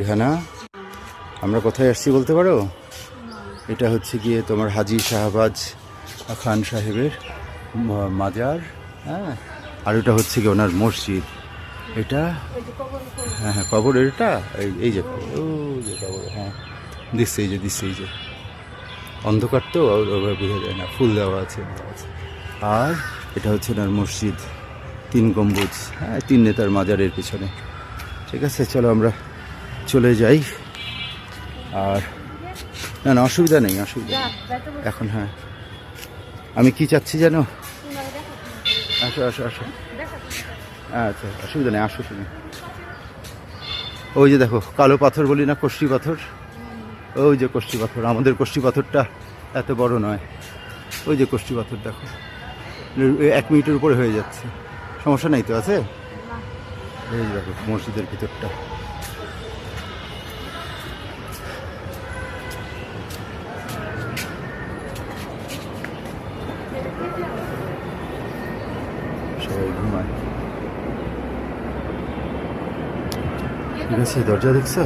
রেহানা, আমরা কোথায় আসছি বলতে পারো? এটা হচ্ছে গিয়ে তোমার হাজি শাহবাজ খান সাহেবের মাজার, হ্যাঁ। আর এটা হচ্ছে গিয়ে ওনার মসজিদ। এটা হ্যাঁ হ্যাঁ কবর, এটা এই যে কবর, ও যে কবর, হ্যাঁ দিচ্ছে, এই যে অন্ধকার তো বোঝা যায় না, ফুল দেওয়া আছে। আর এটা হচ্ছে ওনার মসজিদ, 3 গম্বুজ, হ্যাঁ 3 নেতার মাজারের পিছনে। ঠিক আছে, চলো আমরা চলে যাই। আর না অসুবিধা নেই, এখন। হ্যাঁ আমি কি চাচ্ছি জানো? আসো আসো আসো, আচ্ছা অসুবিধা নেই, আসো তুমি। ওই যে দেখো কালো পাথর বলি না, কষ্টি পাথর, ওই যে কষ্টি পাথর। আমাদের কষ্টি পাথরটা এত বড় নয়, ওই যে কষ্টি পাথর দেখো, 1 মিনিটের উপরে হয়ে যাচ্ছে, সমস্যা নাই তো, আছে। এই যে দেখো মসজিদের ভিতরটা, সবাই ঘুমায়। ঠিক আছে, দরজা দেখছো?